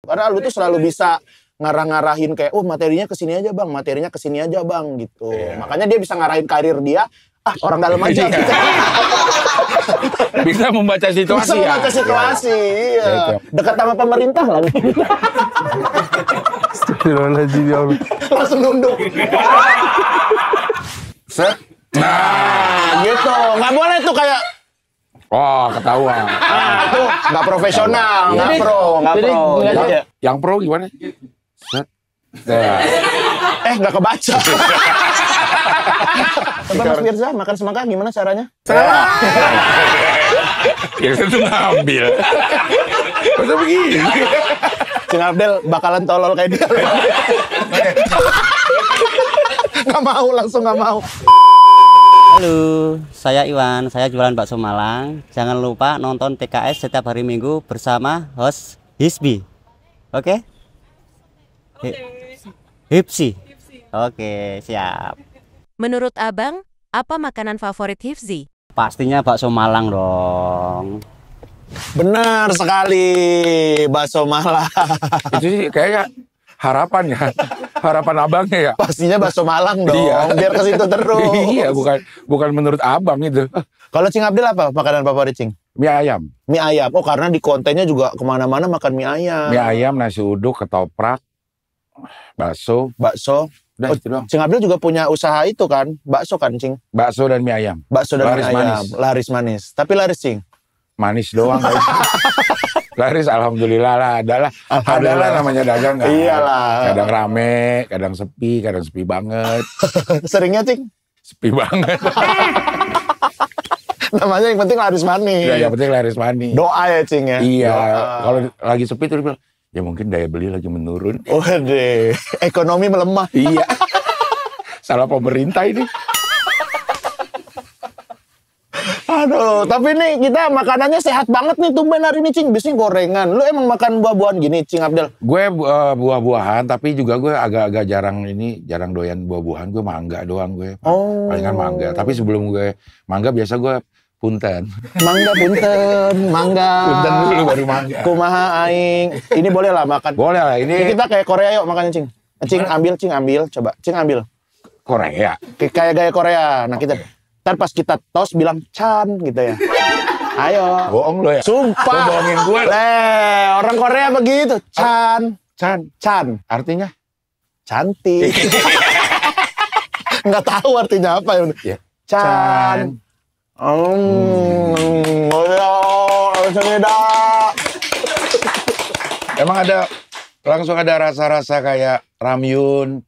Karena lu tuh selalu bisa ngarah-ngarahin kayak, oh materinya kesini aja bang, materinya kesini aja bang gitu. Makanya dia bisa ngarahin karir dia, orang dalam aja. Bisa membaca situasi. Bisa membaca situasi, iya. Dekat sama pemerintah lah. Astagfirullahaladzim ya Allah. Langsung nunduk. Set. Nah, gitu. Nggak boleh tuh kayak, Ketahuan. itu nggak profesional, nggak pro. Yang pro gimana? Set. Nggak kebaca. Coba Mas Firza makan semangka gimana caranya? Firza tuh ngambil. Masa begini? Cing Abdel bakalan tolol kayak dia. Nggak mau, langsung nggak mau. Halo, saya Iwan, saya jualan bakso Malang. Jangan lupa nonton TKS setiap hari Minggu bersama host Hisbi. Oke? Hipsi. Oke, siap. Menurut Abang, apa makanan favorit Hifzi? Pastinya bakso Malang dong. Benar sekali, bakso Malang. Itu sih kayaknya harapan ya. Harapan abangnya ya. Pastinya bakso Malang dong, Iya. biar ke situ terus. Iya, bukan menurut abang itu. Kalau Cing Abdel apa makanan favorit Cing? Mie ayam. Mie ayam. Oh, karena di kontennya juga kemana-mana makan mie ayam. Mie ayam, nasi uduk, ketoprak, bakso. Oh, Udah itu doang. Cing Abdel juga punya usaha itu kan, bakso kan Cing? Bakso dan mie ayam. Bakso dan Laris mie ayam. manis. Laris manis. Tapi laris Cing. Manis doang. Laris alhamdulillah lah, adalah namanya dagang kan. Iyalah. Kadang rame, kadang sepi banget. Seringnya Cing? Sepi banget. Namanya yang penting laris manis. Ya, yang penting laris manis. Doa ya Cing ya? Iya, Doa. kalau lagi sepi tuh dia bilang, ya mungkin daya beli lagi menurun. Waduh, ekonomi melemah. Iya. Salah pemerintah ini. Aduh, tapi nih kita makanannya sehat banget nih tumben hari ini Cing. Biasanya gorengan. Lu emang makan buah-buahan gini Cing Abdel? Gue buah-buahan, tapi juga gue agak-agak jarang doyan buah-buahan. Gue mangga doang gue. Oh. Palingan mangga. Tapi sebelum gue mangga biasa gue punten. Mangga punten, mangga. Punten dulu baru mangga. Kumaha aing. Ini boleh lah makan. Boleh lah, Ini ini kita kayak Korea yuk makannya Cing. Cing ambil. Coba Cing ambil. Korea. Kayak gaya Korea. Nah kita, ntar pas kita tos bilang Chan gitu ya. Ayo. Bohong lo ya. Sumpah. Lo bohongin gue. Orang Korea begitu. Chan. Chan. Artinya? Cantik. Nggak tahu artinya apa ya. Ya. Chan. Emang langsung ada rasa-rasa kayak ramyun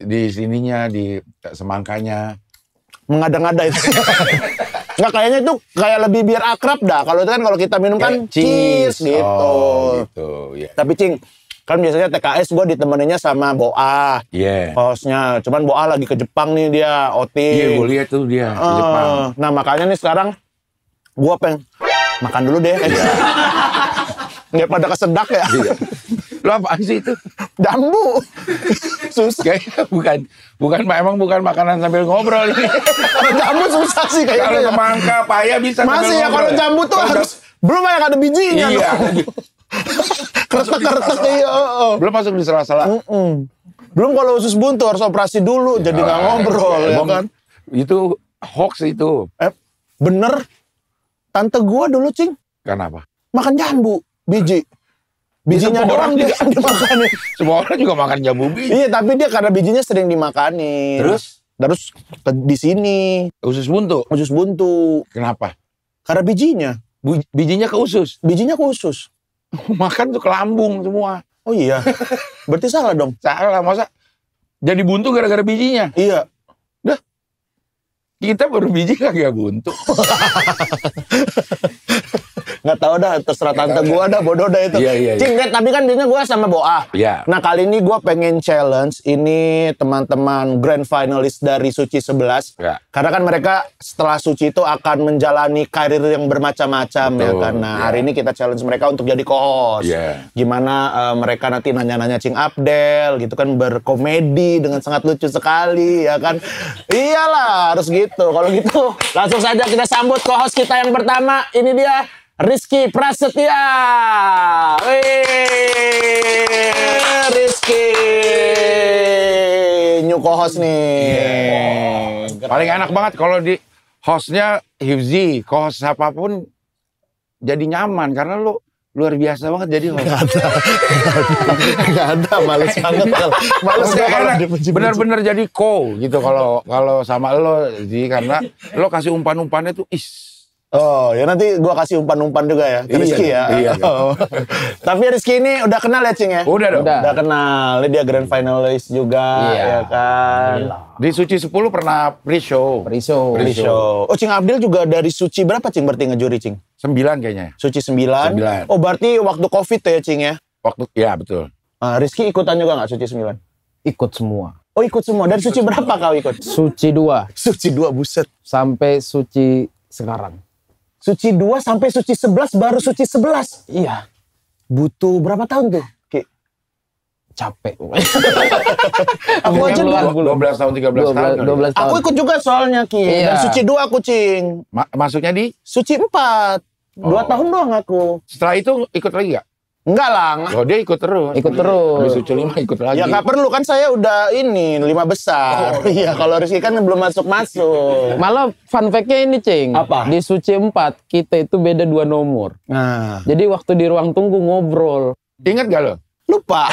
di sininya, di semangkanya. Mengada-ngada itu. Nggak, kayaknya itu kayak lebih biar akrab dah. Kalau itu kan kalau kita minum kan cheese gitu. Oh, gitu. Yeah. Tapi Cing, kan biasanya TKS gue ditemeninnya sama Boa. Iya. Hostnya. Cuman Boa lagi ke Jepang nih dia, outing. Iya, gue lihat tuh dia ke Jepang. Nah makanya nih sekarang gue pengen makan dulu deh. Nggak pada kesedak ya. Iya. Lo apaan sih itu? Jambu. Susah. Kayaknya bukan makanan sambil ngobrol ini. Kalau jambu susah sih kayaknya. Kalau ya. semangka, paya bisa Masih ya kalau jambu tuh harus belum yang ada bijinya. Iya. Kretek iya. Belum masuk di sela-sela. Belum kalau usus buntu harus operasi dulu jadi nggak ngobrol ya kan. Itu hoax itu. Bener. Tante gua dulu Cing Kenapa? makan jambu biji. Bijinya Semua doang orang dia dimakanin. Semua orang juga makan jambu biji. Iya, tapi dia karena bijinya sering dimakanin. Terus di sini Usus buntu. usus buntu. Kenapa? Karena bijinya. Bijinya ke usus. Bijinya khusus. Makan tuh ke lambung semua. Oh iya. Berarti salah dong. Salah, masa jadi buntu gara-gara bijinya? Iya. Dah. Kita baru biji kagak buntu. Nggak tahu dah, terserah tante gua dah, bodoh dah itu. Iya. Cing, tapi kan biasanya gua sama Boa. Iya. Nah kali ini gua pengen challenge ini teman-teman grand finalis dari Suci 11. Ya. Karena kan mereka setelah Suci itu akan menjalani karir yang bermacam-macam ya kan. Nah hari ini kita challenge mereka untuk jadi co-host. Iya. Gimana mereka nanti nanya-nanya Cing Abdel gitu kan, berkomedi dengan sangat lucu sekali ya kan. Iyalah harus gitu. Kalau gitu langsung saja kita sambut co-host kita yang pertama. Ini dia Rizky Prasetya. Wih. co-host nih. Paling enak banget kalau di hostnya Hifzi, co-host siapapun jadi nyaman karena lu luar biasa banget jadi host. Gak ada, males banget. Males Udah kalau enak, dipuji-puji. bener-bener jadi gitu kalau sama lo sih karena lo kasih umpan-umpannya tuh Oh, ya nanti gua kasih umpan-umpan juga ya ke Iya, Rizky ya. iya. Oh. Tapi Rizky ini udah kenal ya, Cing ya? Udah dong. Udah kenal. Dia grand finalist juga, Iya. ya kan? Di Suci 10 pernah pre-show. Riso. Pre-show. Oh, Cing Abdel juga dari Suci berapa, Cing, berarti ngejuri, Cing? 9 kayaknya. Suci 9. 9. Oh, berarti waktu Covid ya, Cing ya? Ya betul. Rizky ikutan juga nggak Suci 9? Ikut semua. Oh, ikut semua. Dari Suci berapa kau ikut? Suci 2 Suci 2, buset. sampai Suci sekarang. Suci 2 sampai Suci 11 baru Suci 11. Iya, Butuh berapa tahun tuh, Ki? capek. Aku aja dulu. 12 tahun 13 tahun. 12 tahun. Aku ikut juga soalnya, Ki. Iya. Dan Suci 2 aku, Cing. Masuknya di Suci 4. 2 tahun doang aku. setelah itu ikut lagi gak? Enggak lah. Oh dia ikut terus. Ikut terus. Habis Suci 5 ikut lagi. Ya nggak perlu kan, saya udah 5 besar. Iya, kalau Rizky kan belum masuk-masuk. Malah fun fact-nya ini, Cing. Apa? Di Suci 4, kita itu beda 2 nomor. Nah, Jadi waktu di ruang tunggu ngobrol. Ingat gak lo? lupa.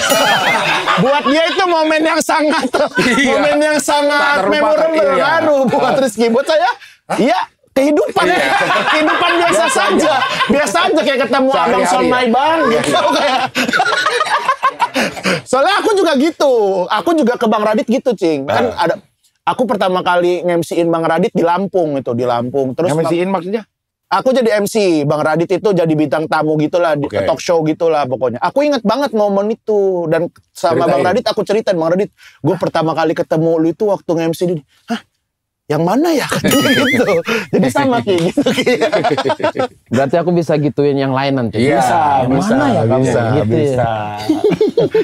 Buat dia itu momen yang sangat Tak terlupakan, memorable iya. baru buat Rizky. Buat saya, iya kehidupan ya. Kehidupan biasa saja. Biasa aja kayak ketemu Abang Sehari-hari Somai ya. Bang gitu kayak. Soalnya aku juga gitu. Aku juga ke Bang Radit gitu, Cing. Kan ada aku pertama kali nge-MC-in Bang Radit di Lampung itu, di Lampung. Terus Nge-MC-in maksudnya? aku jadi MC, Bang Radit itu jadi bintang tamu gitulah, di Oke. talk show gitulah pokoknya. Aku inget banget momen itu dan sama Ceritain. Bang Radit aku ceritain, Bang Radit, gue pertama kali ketemu lu itu waktu nge-MC di, hah? Yang mana ya? Katanya gitu. Jadi sama kayak gitu. Berarti aku bisa gituin yang lain nanti. Iya. Yang mana ya kamu? bisa, Gitu ya. bisa.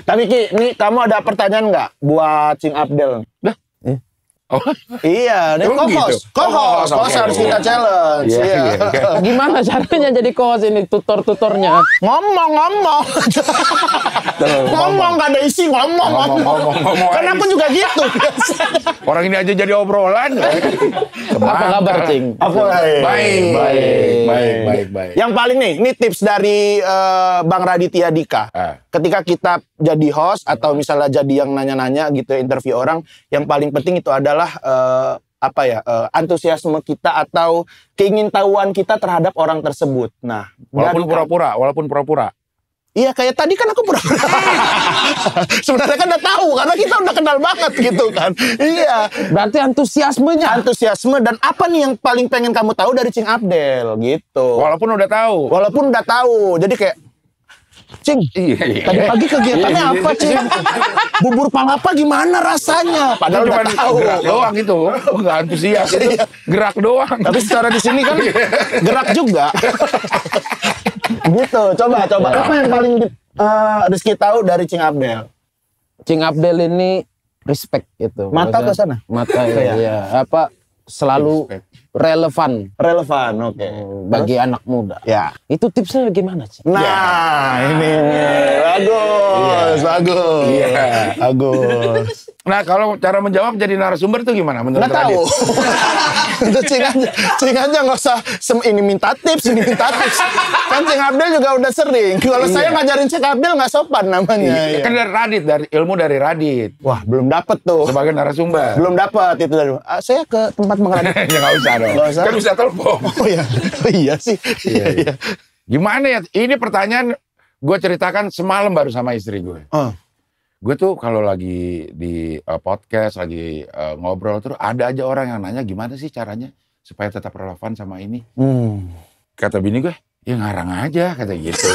Tapi Ki, nih kamu ada pertanyaan nggak buat Cing Abdel? Oh. Iya, nih Emang co-host. gitu? Co-host, Oke, harus oke. kita challenge. Iya, Iya. iya. Gimana caranya jadi co-host ini, tutor-tutornya? Ngomong. Ngomong, gak ada isi, ngomong. Ngomong. Kan aku juga gitu. Orang ini aja jadi obrolan. Apa kabar, Cing? Aku Baik. Yang paling nih, ini tips dari Bang Raditya Dika. Ketika kita jadi host atau misalnya jadi yang nanya-nanya gitu, interview orang, yang paling penting itu adalah antusiasme kita atau keingintahuan kita terhadap orang tersebut. Nah, Walaupun pura-pura. iya, kayak tadi kan aku pura-pura. Sebenarnya kan udah tahu karena kita udah kenal banget gitu kan. Iya. Berarti antusiasmenya. Antusiasme dan apa nih yang paling pengen kamu tahu dari Cing Abdel gitu. Walaupun udah tahu. Walaupun udah tahu. Jadi kayak Cing, Iya. tadi pagi kegiatannya apa, Cing? Bubur palapa gimana rasanya? Padahal udah tahu. Gerak doang itu. Nggak antusias. Gerak doang. Tapi secara di sini kan gerak juga. Gitu. Coba. Apa yang paling Rizky tahu dari Cing Abdel? Cing Abdel ini respect gitu. Mata Maksudnya, ke sana? Mata Iya. ya. Apa selalu Respect. relevan Relevan, oke. bagi anak muda. Ya. Itu tipsnya gimana, Cing? Nah, ini bagus. Iya. Bagus. Nah kalau cara menjawab jadi narasumber tuh gimana menurut Nggak tahu. Radit? Itu Cing aja nggak usah ini minta tips. Kan Cing Abdel juga udah sering. Kalau saya ngajarin Cing Abdel nggak sopan namanya. Iya. Kan dari Radit, dari ilmu dari Radit Wah, belum dapet tuh. sebagai narasumber. Belum dapat itu dari. Saya ke tempat mengeradit. Ya nggak usah dong. Nggak usah. Kan bisa telepon. Oh iya. Oh, iya sih. Iya. Gimana ya? Ini pertanyaan gue ceritakan semalam baru sama istri gue. Oh. Gue tuh kalau lagi di podcast, lagi ngobrol terus ada aja orang yang nanya gimana sih caranya supaya tetap relevan sama ini. Kata bini gue, ya ngarang aja kata gitu.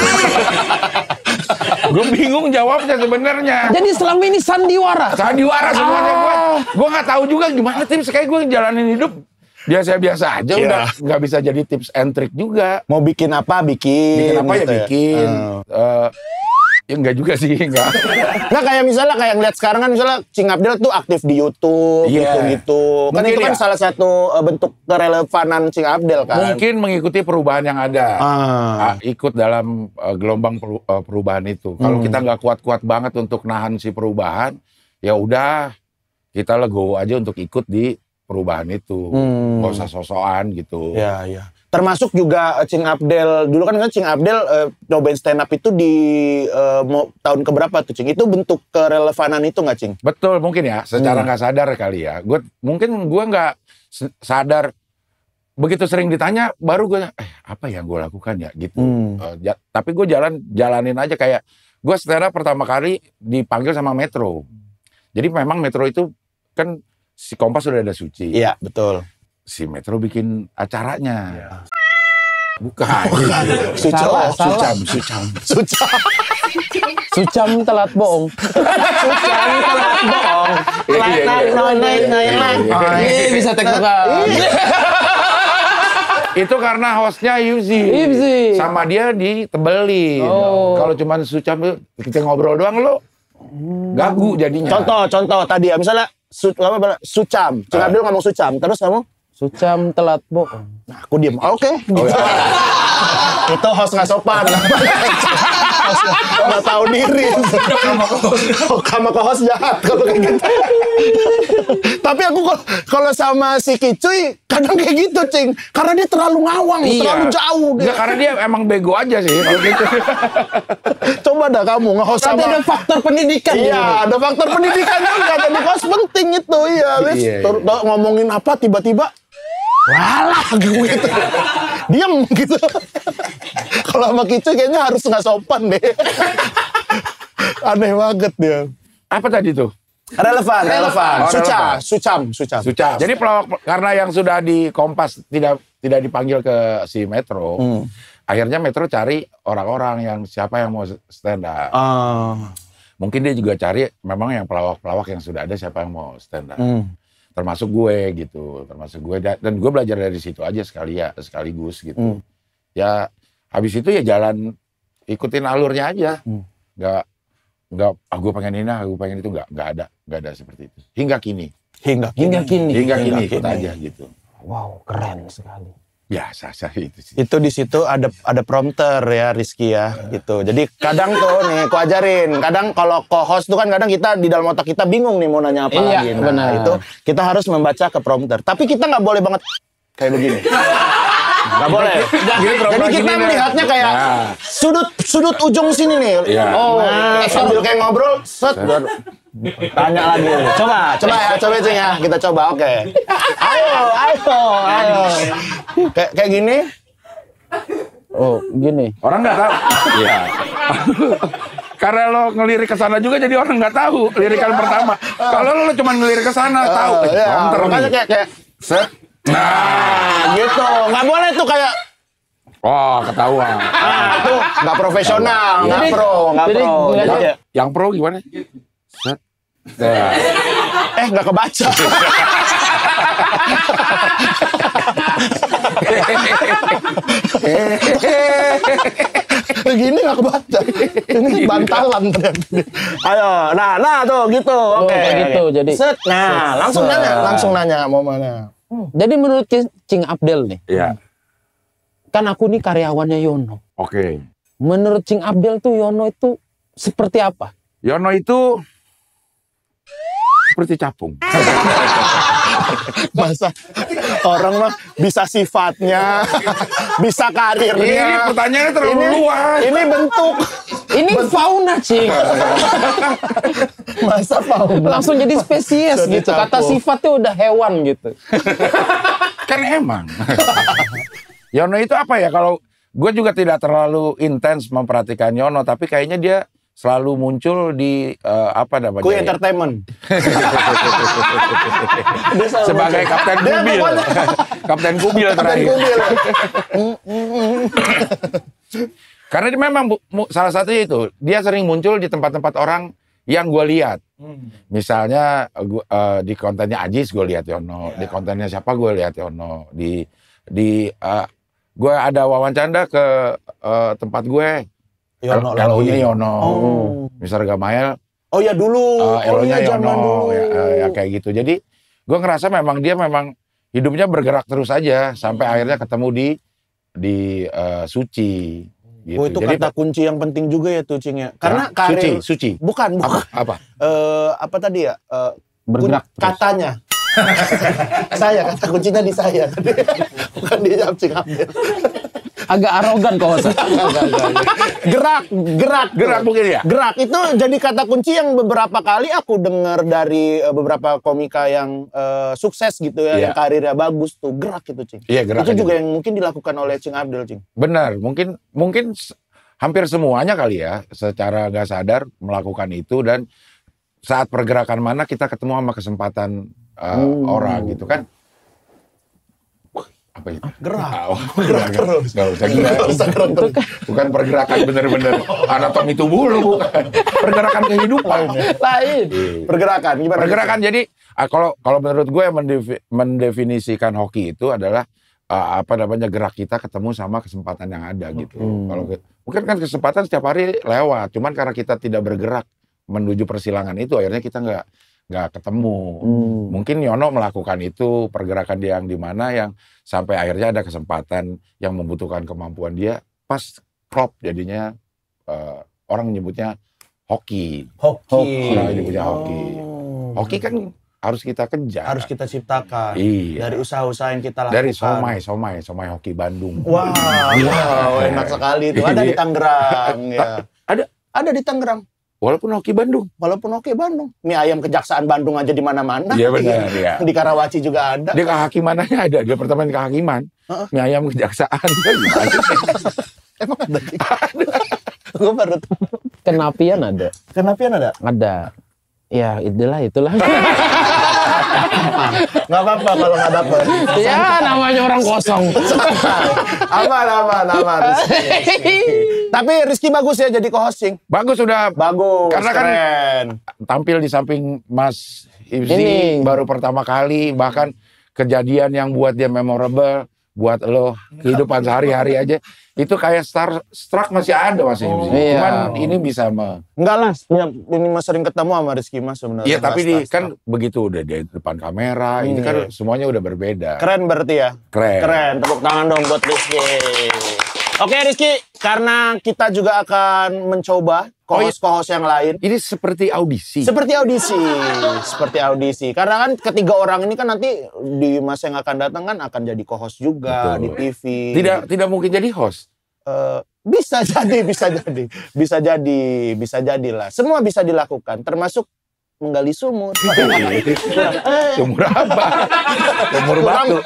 Gue bingung jawabnya sebenarnya. Jadi selama ini sandiwara. Sandiwara semuanya gue nggak tahu juga gimana tips kayak gue jalanin hidup biasa aja Iya. udah nggak bisa jadi tips and trick juga. Mau bikin apa, bikin. Bikin apa ya gitu bikin. Ya enggak juga sih, enggak. Nggak kayak misalnya kayak ngeliat sekarang kan misalnya Cing Abdel tuh aktif di YouTube Iya. gitu. Kan Mungkin itu kan ya. salah satu bentuk kerelevanan Cing Abdel kan. Mungkin mengikuti perubahan yang ada. Ikut dalam gelombang perubahan itu. Kalau kita nggak kuat-kuat banget untuk nahan si perubahan, ya udah kita legowo aja untuk ikut di perubahan itu. Nggak usah sosokan gitu. Ya, ya. Termasuk juga Cing Abdel, dulu kan Cing Abdel nyobain stand up itu di tahun keberapa tuh Cing? Itu bentuk kerelevanan itu nggak Cing? Betul, mungkin ya, secara nggak sadar kali ya. Mungkin gue nggak sadar, begitu sering ditanya, baru gue, apa yang gue lakukan ya gitu. Tapi gue jalanin aja, kayak gue stand up pertama kali dipanggil sama Metro. Jadi memang Metro itu kan si Kompas sudah ada Suci. Iya, betul. Si Metro bikin acaranya. Ya. Bukan. Salah. Sucam telat bohong. Sucam telat bohong. Ini bisa tektokan. Itu karena hostnya Yuzi. Sama dia ditebelin. Kalau cuma Sucam kita ngobrol doang lo gagu jadinya. Contoh tadi ya, misalnya Sucam. Cing Abdel ngomong Sucam, terus kamu? Sucam telat bohong. Nah, aku diem. Oke. Itu host nggak sopan. Nggak tahu diri. Sama co-host jahat kalau kayak gitu. Tapi aku kalau sama si Kicuy kadang kayak gitu, Cing. Karena dia terlalu ngawang, terlalu jauh. Nggak, karena dia emang bego aja sih kalau gitu. Coba dah kamu nge-host sama. Tapi ada faktor pendidikan. Iya, ada faktor pendidikan juga. Jadi host penting itu, iya. Ngomongin apa tiba-tiba walah gitu. Diam gitu. Kalau sama Kicu kayaknya harus nggak sopan deh. Aneh banget dia. Apa tadi tuh? Relevan. Relevan. Sucam. Jadi pelawak, karena yang sudah di Kompas tidak dipanggil ke si Metro. Akhirnya Metro cari orang-orang yang siapa yang mau stand up. Mungkin dia juga cari memang yang pelawak-pelawak yang sudah ada siapa yang mau stand up. Termasuk gue gitu, dan gue belajar dari situ aja sekaligus gitu. Ya habis itu ya jalan ikutin alurnya aja, nggak gue pengen ini, gue pengen itu, nggak ada seperti itu hingga kini ikut aja gitu. Wow, keren sekali. Biasa itu sih. Itu di situ ada prompter ya Rizky ya gitu. Jadi kadang tuh nih aku ajarin, kadang kalau co-host tuh kan kadang kita di dalam otak kita bingung nih mau nanya apa lagi. Nah, benar. Itu kita harus membaca ke prompter. Tapi kita nggak boleh banget kayak begini. Nggak boleh. Jadi kita melihatnya kayak sudut ujung sini nih. Nah, sambil kayak ngobrol, set. Tanya lagi. Coba Cing ya. Kita coba, oke. Ayo. Kayak gini. Oh, gini. Orang nggak tahu. Iya. Karena lo ngelirik ke sana juga, jadi orang nggak tahu lirikan pertama. Kalau lo cuma ngelirik ke sana, tahu. Makanya kayak set. Nah, gitu. Nggak boleh tuh kayak. Oh, ketahuan. Itu nggak profesional, nggak pro. Yang pro gimana? Set. Nggak kebaca. Gini nggak kebaca. Ini bantalan ternyata. Ayo, nah tuh gitu. Oke. Gitu, jadi. Set. Nah, langsung nanya mau mana. Jadi menurut Cing Abdel nih. Iya. Kan aku nih karyawannya Yono. Oke. Menurut Cing Abdel tuh Yono itu seperti apa? Yono itu seperti capung. Masa orang mah bisa sifatnya, bisa karirnya. Ini pertanyaannya terlalu luas. Ini bentuk. Ini fauna, Cing. Masa fauna. Langsung jadi spesies Jadi gitu. Kata capung. sifatnya udah hewan gitu. Kan emang. Yono itu apa ya? Kalau gue juga tidak terlalu intens memperhatikan Yono, tapi kayaknya dia selalu muncul di apa namanya? Kui Entertainment. Sebagai Kapten Kubil. Kapten Kubil terakhir. Karena dia memang salah satunya itu, dia sering muncul di tempat-tempat orang yang gue lihat. Misalnya di kontennya Ajis gue lihat Yono, di kontennya siapa gue lihat Yono, di gue ada wawancara ke tempat gue. Elonya Yono, Mr. Gamael. Oh ya dulu. Elonya zaman Yono, dulu. ya kayak gitu. Jadi gue ngerasa memang dia hidupnya bergerak terus aja sampai akhirnya ketemu di Suci. Gitu. Oh itu jadi, kata kunci yang penting juga ya tuh Cing ya. Karena karir Suci. bukan. Apa? Apa tadi ya? Bergerak terus. Katanya. Saya, kata kuncinya di saya. Bukan di Cing Abdel. Agak arogan kok. Gerak mungkin ya? Gerak itu jadi kata kunci yang beberapa kali aku dengar dari beberapa komika yang sukses gitu ya, yang karirnya bagus tuh, gerak itu, Cing. Iya, gerak itu juga gitu. yang mungkin dilakukan oleh Cing Abdel, Cing. Benar, mungkin hampir semuanya kali ya secara nggak sadar melakukan itu, dan saat pergerakan mana kita ketemu sama kesempatan orang gitu kan. Apa itu? Gerak. Gerak terus. Nggak usah gerak. Bukan pergerakan bener-bener anatomi tubuh lu, bukan. Pergerakan kehidupan. Lain. Pergerakan. Gimana? Pergerakan. Jadi kalau menurut gue yang mendefinisikan hoki itu adalah gerak kita ketemu sama kesempatan yang ada gitu. Kalau mungkin kan kesempatan setiap hari lewat, cuman karena kita tidak bergerak menuju persilangan itu, akhirnya kita nggak ketemu. Mungkin Yono melakukan itu, pergerakan dia yang di mana yang sampai akhirnya ada kesempatan yang membutuhkan kemampuan dia, pas klop jadinya orang menyebutnya hoki. Orang menyebutnya hoki. Hoki kan harus kita kejar. Harus kita ciptakan. Iya. Dari usaha-usaha yang kita lakukan. Dari somai hoki Bandung. Wow, enak sekali itu. Ada di Tangerang. Ya. Ada di Tangerang. Walaupun hoki Bandung. Mie ayam Kejaksaan Bandung aja di mana-mana. Iya benar, iya. Di Karawaci juga ada. Dia kehakimannya ada, departemen kehakiman. Mie ayam Kejaksaan. Emang ada? Gue baru tahu. Kenapian ada. Ada. Ya, itulah. Nggak apa-apa kalau nggak dapet. Ya, namanya orang kosong. Aman. Tapi Rizky bagus ya jadi co-hosting. Bagus sudah. Bagus. Karena kan keren. tampil di samping Mas Ibzi Ini. baru pertama kali, bahkan kejadian yang buat dia memorable buat lo kehidupan sehari-hari aja itu kayak starstruck masih ada Mas Ibzi. Iya. Cuman ini bisa Enggak lah, ini mas sering ketemu sama Rizky Mas sebenarnya. Iya, tapi Nggak kan begitu udah di depan kamera, ini kan semuanya udah berbeda. keren berarti ya. Keren. Tepuk tangan dong buat Rizky. Oke Rizky, karena kita juga akan mencoba co-host yang lain. Ini seperti audisi. Seperti audisi. Karena kan ketiga orang ini kan nanti di masa yang akan datang kan akan jadi co-host juga. Betul. Di TV. Tidak mungkin jadi host. Bisa jadi lah. Semua bisa dilakukan, termasuk menggali sumur. Sumur apa? Sumur batu.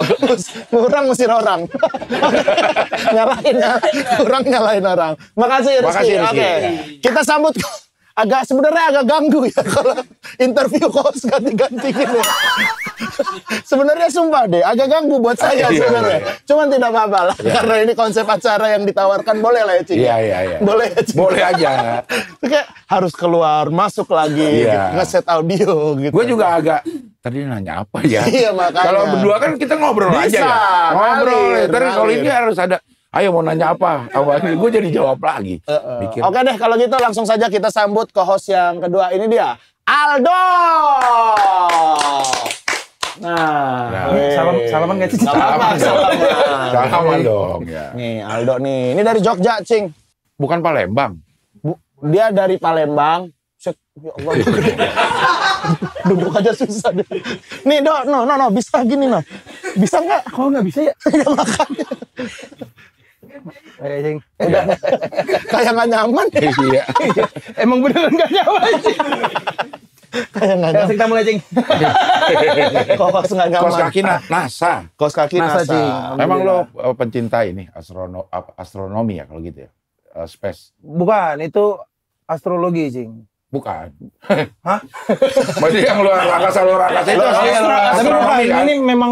Orang musir orang. nyalain orang. Makasih Rizky. Oke. Kita sambut sebenarnya agak ganggu ya kalau interview host ganti-ganti gini. Sebenarnya sumpah deh, agak ganggu buat saya sebenarnya. Cuman tidak apa-apa lah, karena ini konsep acara yang ditawarkan, boleh lah ya Cing. Iya. Boleh ya Cing. Boleh aja. Kayak harus keluar, masuk lagi, gitu, ngeset audio gitu. Gue juga agak, tadi nanya apa ya? Iya makanya. Kalau berdua kan kita ngobrol aja ya. Ngobrol. Tapi kalau ini harus ada, ayo mau nanya apa? Gue jadi jawab lagi. Oke deh, kalau gitu langsung saja kita sambut co-host yang kedua. Ini dia, Aldo. Nah, Salaman nggak sih? Salaman dong. Ya. Nih Aldo nih, ini dari Jogja, Cing. Bukan Palembang. Dia dari Palembang. Ya Allah, duduk aja susah deh. Nih, no, bisa gini, no. Bisa nggak? Kok nggak bisa ya? Ya makanya. Cing. Kayak nggak nyaman. Iya. Emang beneran nggak nyaman sih. Kayak nggak nyaman. Tamu Cing. Kos nggak nyaman. Kos kaki NASA. Kos kaki NASA, NASA. Cing. Emang lo pencinta ini astronomi ya kalau gitu ya? Space. Bukan, itu astrologi, Cing. Bukan. Hah? Maksudnya yang luar angkasa itu Tapi bukan, astronomi kan? ini memang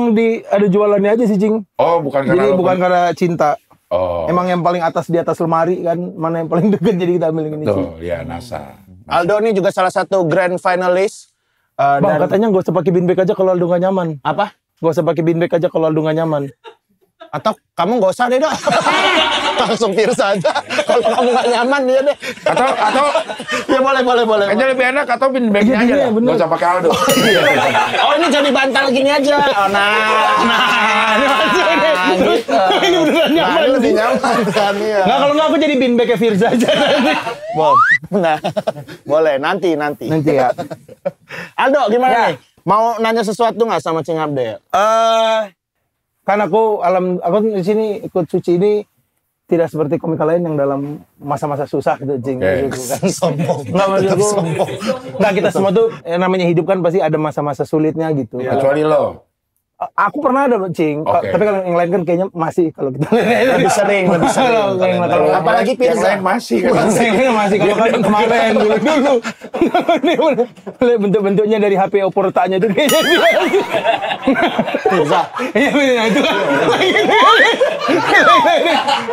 ada jualannya aja sih, Cing. Oh, bukan karena Jadi lo bukan karena cinta. Oh. Emang yang paling atas di atas lemari kan, mana yang paling deket jadi kita ambil yang ini, Cing. Tuh, ya NASA. Aldo ini juga salah satu grand finalist. Bang, katanya gak usah pakai beanbag aja kalau Aldo gak nyaman. Apa? Gak usah pakai beanbag aja kalau Aldo gak nyaman. Atau kamu nggak usah deh, Dok. Langsung pierce aja. Kalau kamu nggak nyaman dia deh. Atau Ya boleh. aja lebih enak atau beanbagnya aja Iya, lah. bener. Gak usah pakai Aldo. Oh, ini jadi bantal gini aja. Oh, Ini beneran nyaman. Ini lebih nyaman kan ya. Nggak, kalau nggak aku jadi beanbagnya Firza aja. Nah, boleh nanti. Nanti ya. Aldo gimana nih? Mau nanya sesuatu nggak sama Cing Abdel? Kan aku di sini ikut suci ini tidak seperti komika lain yang dalam masa-masa susah gitu, Cing. Gitu kan. Sombong. Nggak, maksudku, nggak, kita semua tuh namanya hidup kan pasti ada masa-masa sulitnya gitu. Kecuali lo. Aku pernah ada, Cing. Tapi kalau yang lain kan kayaknya masih, kalau kita Lebih sering. Kalau Apalagi Yang Pirza. lain masih kan. masih kalau kan kemarin dulu. Bentuk-bentuknya dari HP Oppo retaknya tuh kayaknya Pirza. iya benar itu kan.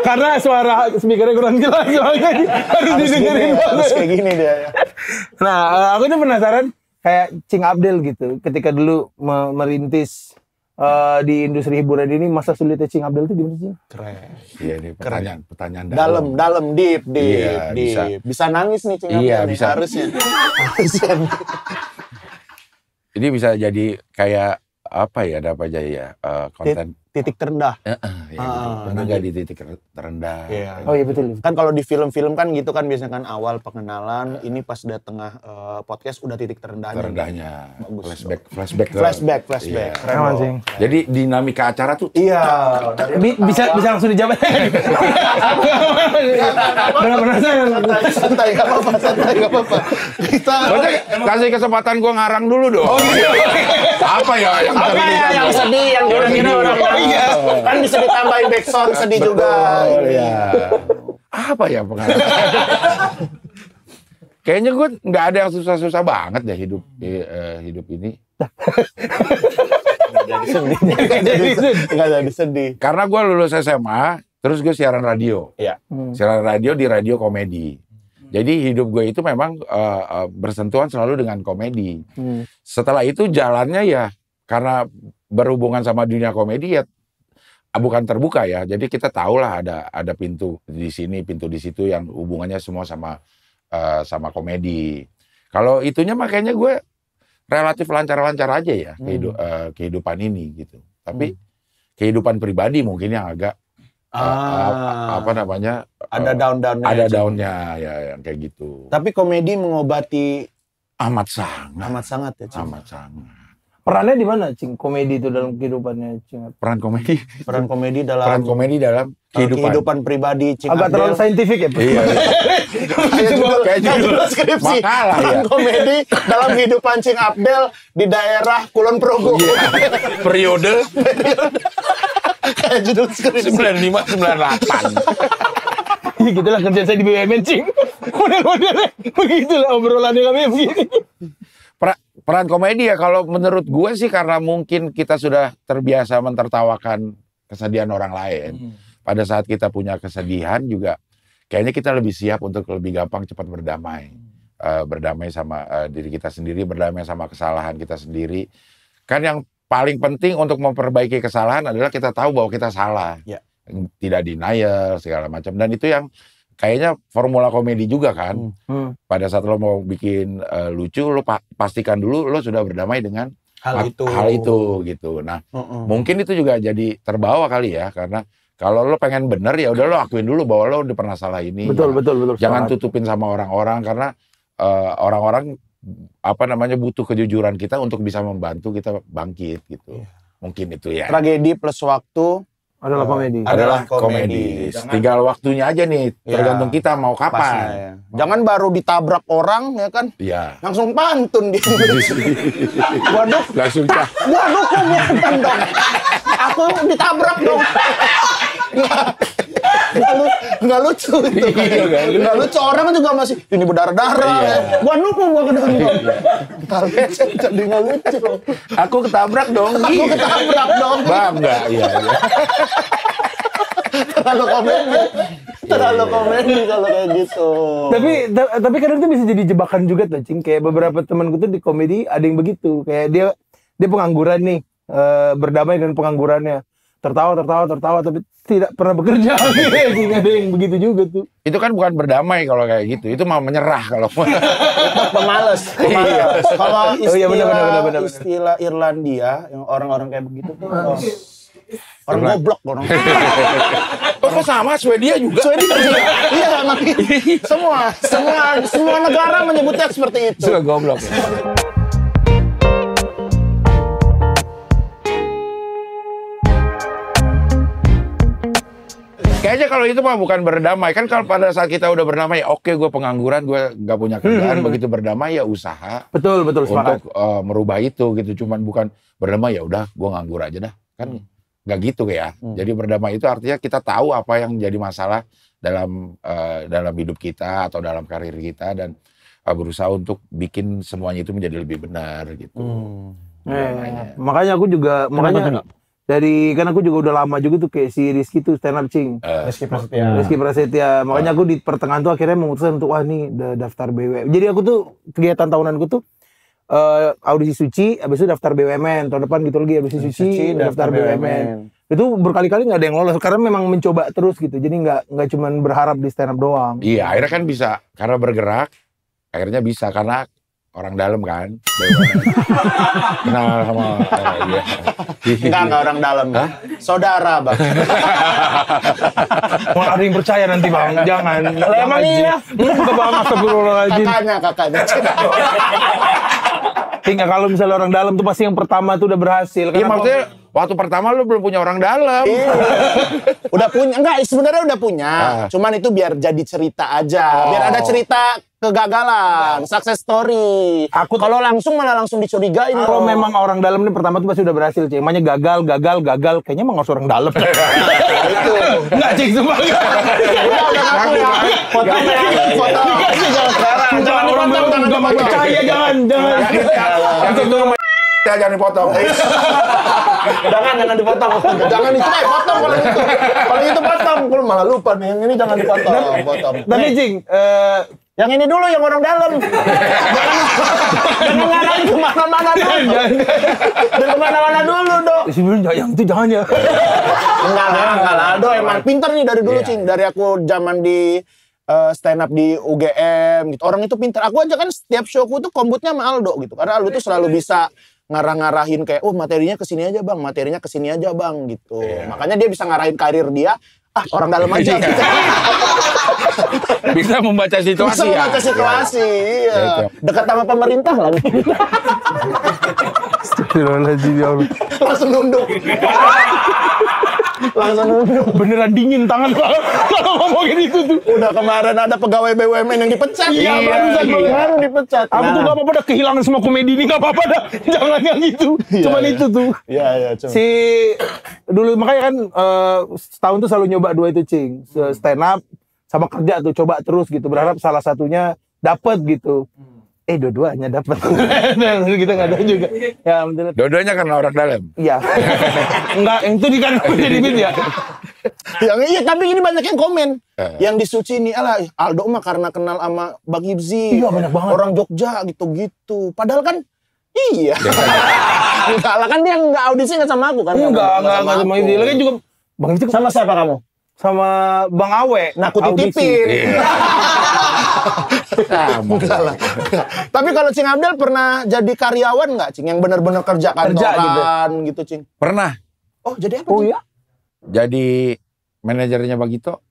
Karena suara speakernya kurang jelas soalnya harus didengerin. Harus kayak gini dia. Nah, aku tuh penasaran kayak Cing Abdel gitu, ketika dulu merintis di industri hiburan ini, masa sulitnya Cing Abdel itu gimana sih? Keren. Iya, ini pertanyaan Dalam, deep. Iya, Bisa nangis nih Cing Abdel. Iya, nih, bisa. Harusnya. Ini bisa jadi kayak apa ya, ada apa aja ya, konten. Titik terendah. Ya, pernah nggak di titik terendah? Iya. Oh iya betul. Kan kalau di film-film kan gitu kan biasanya kan awal pengenalan, ini pas udah tengah podcast udah titik terendahnya. Terendahnya. Bagus. Flashback. Flashback. Iya. Keren Cing. Jadi dinamika acara tuh Iya. Bisa langsung dijawab. Benar penasaran. Santai, nggak apa-apa. Kita Maksudnya kasih kesempatan gua ngarang dulu dong. Oh, iya. Apa ya yang yang sedih, yang kira-kira orang kan bisa ditambahin backsound sedih juga. Oh, iya. Apa ya pengalaman? Kayaknya gue nggak ada yang susah-susah banget deh hidup ini. Nggak jadi sedih. Karena gue lulus SMA, terus gue siaran radio. Iya. Siaran radio di radio komedi. Jadi hidup gue itu memang bersentuhan selalu dengan komedi. Setelah itu jalannya ya karena berhubungan sama dunia komedi ya bukan terbuka ya. Jadi kita tahulah ada pintu di sini, pintu di situ yang hubungannya semua sama komedi. Kalau itunya makanya gue relatif lancar-lancar aja ya kehidupan ini gitu. Tapi kehidupan pribadi mungkin yang agak apa namanya? Ada down-downnya. Ada downnya ya yang kayak gitu. Tapi komedi mengobati Amat sangat ya, Cing. amat sangat. Perannya di mana, Cing? Komedi itu dalam kehidupannya, Cing? Peran komedi Peran komedi dalam kehidupan pribadi Cing Agak terlalu Abdel. saintifik ya, Pak? Iya. Kayak judul skripsi. Makalah ya. Peran komedi dalam kehidupan Cing Abdel di daerah Kulon Progo. Periode Kayak judul skripsi. 95-98. Ya gitulah kerjaan saya di BUMN, Cing. Model-modelnya begitulah obrolannya kami begini. Peran komedi ya kalau menurut gue sih karena mungkin kita sudah terbiasa mentertawakan kesedihan orang lain. Pada saat kita punya kesedihan juga kayaknya kita lebih siap untuk lebih gampang cepat berdamai. Berdamai sama diri kita sendiri, berdamai sama kesalahan kita sendiri. Kan yang paling penting untuk memperbaiki kesalahan adalah kita tahu bahwa kita salah. Ya. Tidak denial segala macam, dan itu yang kayaknya formula komedi juga kan. Pada saat lo mau bikin lucu, lo pastikan dulu lo sudah berdamai dengan hal itu gitu. Nah, mungkin itu juga jadi terbawa kali ya, karena kalau lo pengen bener ya udah lo akuin dulu bahwa lo udah pernah salah ini. Betul. Jangan tutupin sama orang-orang karena orang-orang butuh kejujuran kita untuk bisa membantu kita bangkit gitu. Mungkin itu ya. Tragedi plus waktu Adalah komedi. adalah komedi. Tinggal waktunya aja nih, tergantung kita mau Pasnya, kapan. ya. Jangan baru ditabrak orang ya kan, Iya. langsung pantun dia. Waduh, Langsung cah. waduh kok bukan dong. Aku ditabrak dong. Nggak lucu itu kan. Nggak lucu, orang juga masih ini berdarah-darah. Iya. Waduh kok gua kena dong. Kalian jadi nggak lucu. Aku ketabrak dong. Aku ketabrak dong. Bangga, iya. Terlalu komedi kalau kayak gitu. Tapi kadang tuh bisa jadi jebakan juga tuh, Cing. Kayak beberapa temanku tuh di komedi ada yang begitu. Kayak dia pengangguran nih, berdamai dengan penganggurannya. Tertawa tapi tidak pernah bekerja. Cing, ada yang begitu juga tuh. Itu kan bukan berdamai kalau kayak gitu. Itu mau menyerah kalau. Pemalas. Kalau benar. istilah Irlandia yang orang-orang kayak begitu tuh orang goblok orang. Kok sama Swedia juga? Swedia juga. Iya, semua negara menyebutnya seperti itu. Suka goblok. Kayaknya kalau itu mah bukan berdamai. Kan kalau pada saat kita udah berdamai, oke gue pengangguran, gue nggak punya kerjaan. Begitu berdamai ya usaha. Betul sepakat. Untuk merubah itu gitu. Cuman bukan berdamai ya udah gue nganggur aja dah. Kan nggak gitu ya. Jadi berdamai itu artinya kita tahu apa yang jadi masalah dalam hidup kita atau dalam karir kita dan berusaha untuk bikin semuanya itu menjadi lebih benar gitu. Makanya aku juga kan aku juga udah lama juga tuh kayak si Rizky tuh stand up Cing. Rizky Prasetya. Makanya aku di pertengahan tuh akhirnya memutuskan untuk wah nih daftar BUMN. Jadi aku tuh kegiatan tahunanku tuh audisi suci, habis itu daftar BUMN. Tahun depan gitu lagi audisi suci, daftar BUMN. Itu berkali-kali nggak ada yang lolos karena memang mencoba terus gitu. Jadi nggak cuma berharap di stand up doang. Iya, akhirnya kan bisa karena bergerak. Akhirnya bisa karena orang dalam kan. Kenal sama iya. Enggak orang dalam. Hah? Saudara, Bang. Mau ada yang percaya nanti, Bang. Jangan. Emang iya. Bukan Bang, astagfirullahaladzim. Kakaknya. Hingga kalau misalnya orang dalam tuh pasti yang pertama tuh udah berhasil. Iya, maksudnya waktu pertama lu belum punya orang dalam. Iya. Udah punya, enggak sebenarnya udah punya. Cuman itu biar jadi cerita aja. Biar ada cerita kegagalan, success story. Kalau langsung malah langsung dicurigain. Kalau memang orang dalam ini pertama tuh pasti udah berhasil, Cing. Makanya gagal. Kayaknya emang harus orang dalam. Itu. Enggak, Cing, sumpah. Foto. Jangan percaya, jangan. Jangan dipotong. Jangan dipotong. Jangan itu potong kalau itu. Kalau itu potong, kalau malah lupa nih. Yang ini jangan dipotong. Tapi Cing, yang ini dulu yang orang dalam. Jangan ngarahin kemana-mana dulu. Dan kemana-mana dulu, Dok. Sebelum yang itu jangan ya. Enggak lah. Aldo emang pinter nih dari dulu, Cing. Dari aku zaman di stand up di UGM gitu. Orang itu pinter. Aku aja kan setiap showku tuh kombutnya sama Aldo gitu. Karena Aldo tuh selalu bisa ngarah-ngarahin kayak, materinya kesini aja bang, materinya kesini aja bang gitu. Makanya dia bisa ngarahin karir dia. Orang dalam aja. Bisa membaca situasi. Bisa membaca situasi. Iya. Dekat sama pemerintah lah. Astagfirullahaladzim ya Allah. Langsung nunduk. Beneran dingin tangan kalau ngomongin itu tuh. Udah kemarin ada pegawai BUMN yang dipecat. Iya, baru dipecat. Aku tuh gak apa-apa dah kehilangan semua komedi ini, gak apa-apa dah. Jangan yang itu. Cuman itu tuh. Iya. Si dulu makanya kan setahun tuh selalu nyoba dua itu, Cing. Stand up sama kerja tuh coba terus gitu. Berharap salah satunya dapat gitu. Dua-duanya dapat. Kita nggak ada juga. Ya, alhamdulillah. Dua-duanya karena orang dalam. Iya. Enggak, yang itu kan jadi bid ya. Iya, tapi ini banyak yang komen. Yang disuci nih, alah Aldo mah karena kenal sama Bang Ibzi. Iya, banyak banget. Orang Jogja gitu-gitu. Padahal kan iya. Enggak lah, kan dia enggak audisi enggak sama aku kan. Enggak sama Ibzi. Lagi juga Bang Ibzi sama siapa kamu? Sama Bang Awe. Nah, aku titipin. Enggak lah. Tapi kalau Cing Abdel pernah jadi karyawan nggak, Cing? Yang benar-benar kerja kantoran gitu, Cing? Pernah. Oh, jadi apa? Oh iya? Jadi manajernya Bagito.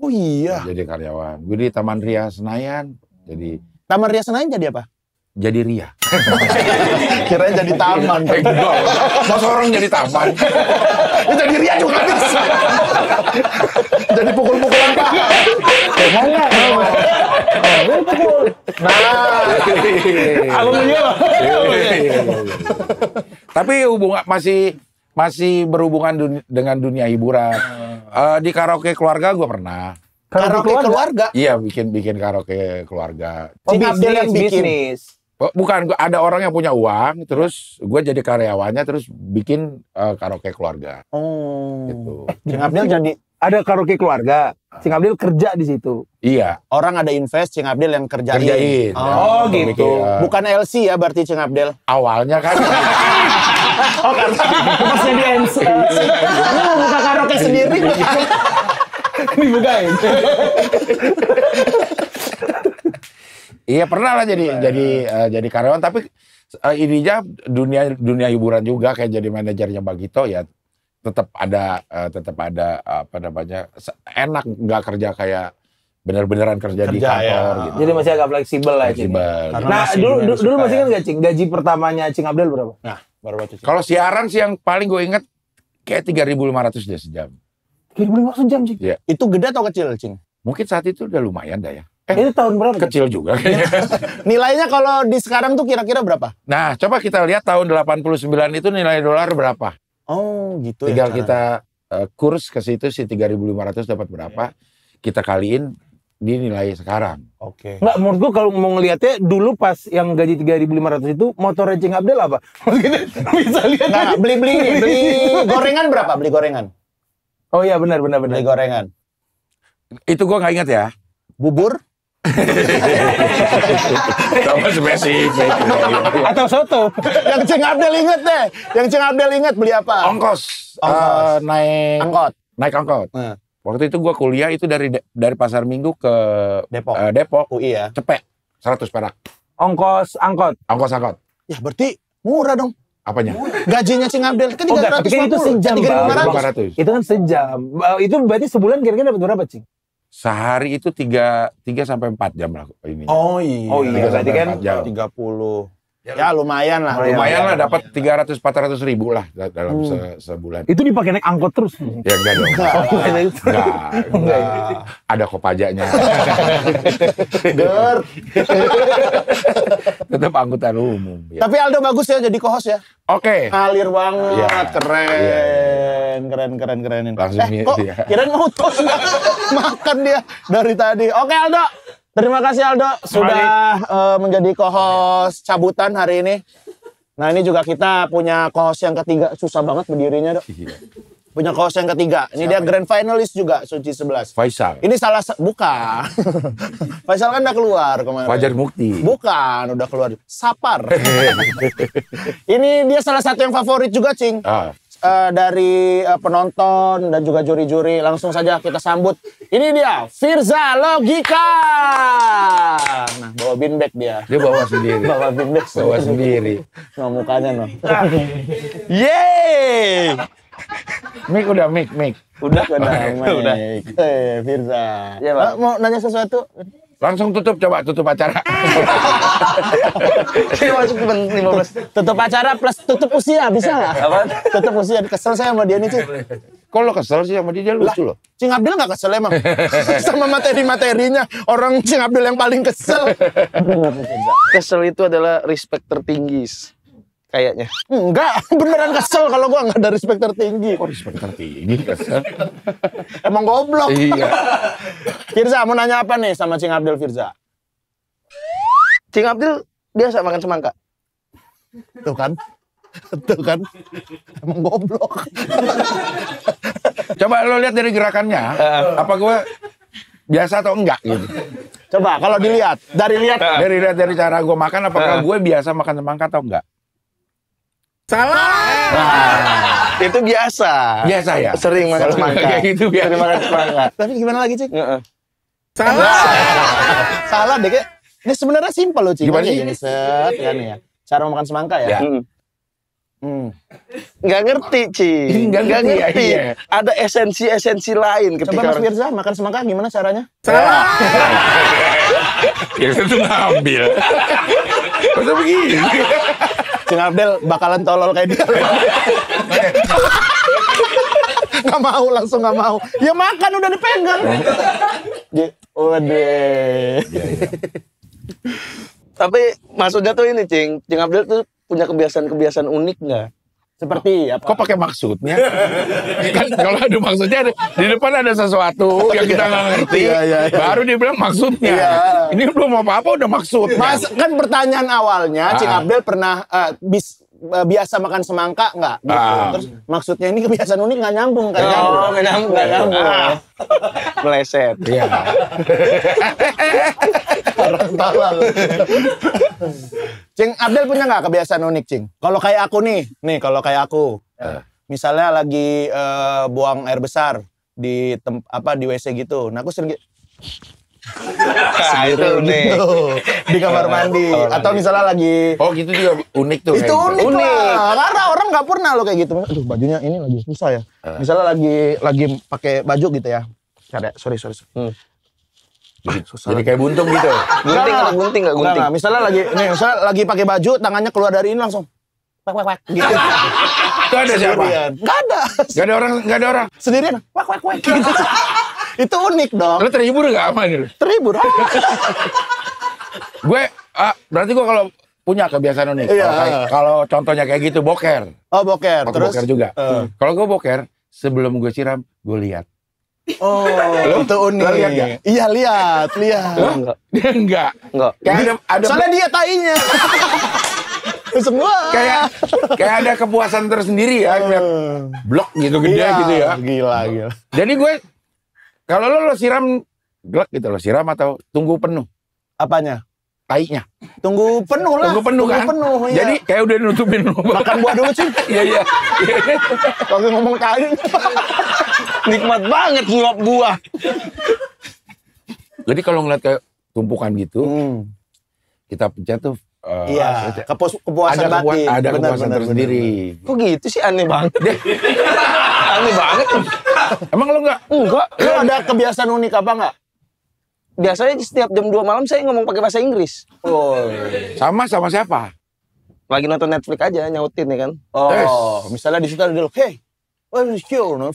Oh iya. Jadi karyawan. Gue di Taman Ria Senayan. Jadi Taman Ria Senayan jadi apa? Jadi Ria. Kirain jadi taman. Masa orang jadi taman? Ya jadi Ria juga bisa. Jadi pukul-pukulan Pak. Enggak. Pukul. Nah. Alumnya. Tapi masih berhubungan dengan dunia hiburan. Di karaoke keluarga gue pernah. Karaoke keluarga? Iya, bikin karaoke keluarga. Cing Abdel yang bikin. Bukan, ada orang yang punya uang, terus gue jadi karyawannya, terus bikin karaoke keluarga. Oh. Gitu. Cing Abdel jadi ada karaoke keluarga. Cing Abdel kerja di situ. Iya. Orang ada invest, Cing Abdel yang kerjain. Oh, ya, gitu. Bukan LC ya berarti Cing Abdel. Awalnya kan. Oh, karena pas jadi MC. Ini mau buka karaoke sendiri. Dibukain. Iya pernah lah jadi karyawan, tapi ininya dunia hiburan juga, kayak jadi manajernya Bagito ya tetap ada apa namanya, enak, nggak kerja kayak bener-beneran kerja di kantor gitu. Jadi masih agak fleksibel lah, Cing. Nah, dulu masih kan nggak, Cing? Gaji pertamanya Cing Abdel berapa? Nah, berapa tuh? Kalau siaran sih yang paling gue inget kayak 3.500 deh sejam. 3.500 sejam, Cing. Iya. Itu gede atau kecil, Cing? Mungkin saat itu udah lumayan dah ya. Itu tahun berapa? Kecil juga kayaknya. Nilainya kalau di sekarang tuh kira-kira berapa? Nah, coba kita lihat tahun 89 itu nilai dolar berapa. Oh, gitu Tinggal ya. kita kurs ke situ si 3.500 dapat berapa. Kita kaliin di nilai sekarang. Oke. Enggak, menurut gua kalau mau ngeliatnya dulu pas yang gaji 3.500 itu motor Cing Abdel apa? Maksudnya bisa lihat. Enggak, beli gorengan berapa? Beli gorengan. Oh iya benar. Beli gorengan. Itu gua nggak ingat ya. Bubur? Sama spesifik. Atau soto. Yang Cing Abdel inget deh. Yang Cing Abdel inget beli apa? Ongkos. Naik angkot. Nah. Waktu itu gua kuliah itu dari Pasar Minggu ke Depok. UI ya. Cepet 100 perak. Ongkos angkot. Ongkos angkot. Ya berarti murah dong. Apanya? Gajinya Cing Abdel kan 350. Enggak, tapi kan itu sejam, Bang. 3.500. Itu kan sejam. Itu berarti sebulan kira-kira dapat berapa, Cing? Sehari itu 3 sampai 4 jam lah ini. Oh iya. Oh iya, berarti kan 30. Ya lumayan lah. Lumayan lah dapat 300-400 ribu lah dalam sebulan. itu dipakai naik angkot terus. Ya enggak dong. Enggak. Ada kopajanya. Ger. Tetap angkutan umum. Ya. Tapi Aldo bagus ya jadi co-host ya. Oke. Ngalir banget, Iya. keren. Langsung kok ya. kirain mau tos makan dia dari tadi. Oke Aldo, terima kasih Aldo sudah menjadi co-host cabutan hari ini. Nah ini juga kita punya co-host yang ketiga, susah banget berdirinya Dok. Iya. Punya co-host yang ketiga, ini dia grand finalist juga Suci 11. Faisal. Ini bukan. Faisal kan udah keluar kemarin. Fajar Mukti. Bukan, udah keluar. Sapar. Ini dia salah satu yang favorit juga, Cing. Dari penonton dan juga juri-juri. Langsung saja kita sambut. Ini dia, Firza Logika. Nah, bawa bin bag dia. Dia bawa sendiri. Bawa bin bag. Bawa sendiri. Nah, mukanya, no. Yeay! Mik. Udah. Firza. Iya, Pak. Mau nanya sesuatu? Langsung tutup acara. Masuk 15. Tutup acara plus tutup usia, bisa nggak? Apa? Tutup usia, kesel saya sama dia nih, Cing. Kok lo kesel sih sama dia lucu loh. Cing Abdel nggak kesel emang? Sama materi-materinya. Orang Cing Abdel yang paling kesel. Kesel itu adalah respect tertinggi kayaknya. Enggak, beneran kesel kalau gua nggak ada respect tertinggi. Kok respect tertinggi kesel? Emang goblok. Iya. Firza, mau nanya apa nih sama Cing Abdel, Firza? Cing Abdel biasa makan semangka. Tuh kan? Emang goblok. Coba lo lihat dari gerakannya, apa gue biasa atau enggak gitu. Coba kalau dilihat, Dari cara gue makan, apakah gue biasa makan semangka atau enggak? Salah. Itu biasa. Biasa ya? Sering makan semangka. Kayak gitu biasa. Sering makan semangka. Tapi gimana lagi, Cing? Salah. Salah deh, kayak. Ini sebenarnya simpel loh, Cing. Gimana sih? Gini, set, kan ya. Cara makan semangka ya? Ya. Nggak ngerti, Cing. Nggak ngerti, iya. Ada esensi-esensi lain ketika Coba Mas Firza makan semangka gimana caranya? Salah. Ya itu ngambil. Masa begini? Cing Abdel bakalan tolol kayak dia. Langsung nggak mau. Ya makan udah dipegang. Waduh. Tapi maksudnya tuh ini, Cing Abdel tuh punya kebiasaan-kebiasaan unik nggak? Seperti apa? Kok pakai maksudnya? Kan kalau ada maksudnya di depan ada sesuatu yang kita nggak ngerti. Iya. Baru dia bilang maksudnya. Iya. Ini belum apa-apa udah maksud. Mas, kan pertanyaan awalnya Cing Abdel pernah biasa makan semangka nggak? Gitu. Terus maksudnya ini kebiasaan unik nggak nyambung kan? Nggak nyambung. Meleset. Iya. Orang tolol. Cing Abdel punya nggak kebiasaan unik, Cing? Kalau kayak aku nih kalau kayak aku, misalnya lagi buang air besar di di WC gitu, nah aku sering Itu unik. gitu, di kamar mandi, atau misalnya lagi Oh gitu juga unik tuh. itu kayak unik lah, karena orang nggak pernah lo kayak gitu. Aduh bajunya ini lagi susah ya. Misalnya lagi pakai baju gitu ya. Sorry. Jadi kayak buntung gitu. Gunting. Enggak. Misalnya lagi pakai baju, tangannya keluar dari ini langsung. wak wak wak gitu. Itu ada siapa? Nggak ada. Nggak ada orang. Sendirian, wak wak wak gitu. Itu unik dong. Lu terhibur nggak sama ini? Terhibur. Gue, berarti gue kalau punya kebiasaan unik. Iya. Kalau contohnya kayak gitu, boker. Oh boker, Aku terus boker juga. Kalau gue boker, sebelum gue siram, gue lihat. oh itu unik. Lo lihat nggak? Iya lihat. Dia enggak. Kayak ada Soalnya dia tainya. Semua. kayak ada kepuasan tersendiri ya, ngeliat blok gitu gede Iya, gitu ya. Gila. Jadi gue, kalau lo siram, glek gitu lo siram atau tunggu penuh Apanya? tainya. Tunggu penuh lah. Tunggu penuh kan? Iya. Jadi kayak udah nutupin lo. Makan buah dulu sih. Iya. Kalau ngomong tai. Nikmat banget nyuap buah. Jadi kalau ngeliat kayak tumpukan gitu, kita pencet tuh. Iya. Kepuasan batin. Ada kepuasan tersendiri. Kok gitu sih, aneh banget. Aneh banget. Emang lo nggak? Enggak. Lu ada kebiasaan unik apa nggak? Biasanya setiap jam 2 malam saya ngomong pakai bahasa Inggris. Oh. Sama siapa? Lagi nonton Netflix aja nyautin ya kan. Oh. Misalnya di situ ada dialog, hey, what is your name?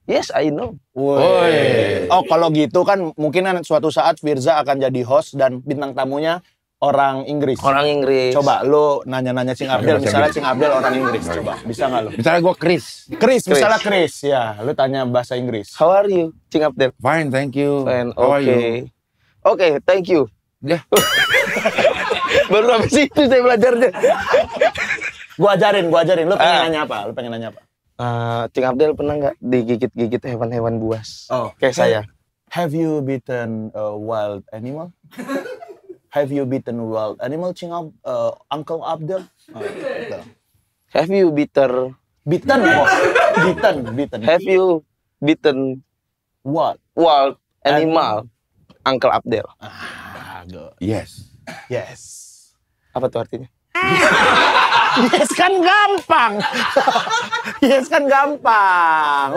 Yes, I know. Woi. Oh, kalau gitu kan mungkin suatu saat Firza akan jadi host dan bintang tamunya orang Inggris. Orang Inggris. Coba lu nanya-nanya Cing Abdel, misalnya Cing Abdel orang Inggris. Coba, bisa nggak lu? Misalnya gue Chris. Misalnya Chris, ya. Lu tanya bahasa Inggris. How are you, Cing Abdel? Fine, thank you. Fine, How are you? Oke, thank you. Ya. Baru habis itu saya belajarnya. Gua ajarin. Lu pengen nanya apa? Cing Abdel pernah nggak digigit-gigit hewan-hewan buas? Oh, kayak saya. Have you bitten a wild animal? Have you bitten a wild animal, Uncle Abdel? Oh, gitu. Have you bitten? Bitten. Have you bitten What? wild animal, Uncle Abdel? Yes. Yes. Apa tuh artinya? Yes kan gampang.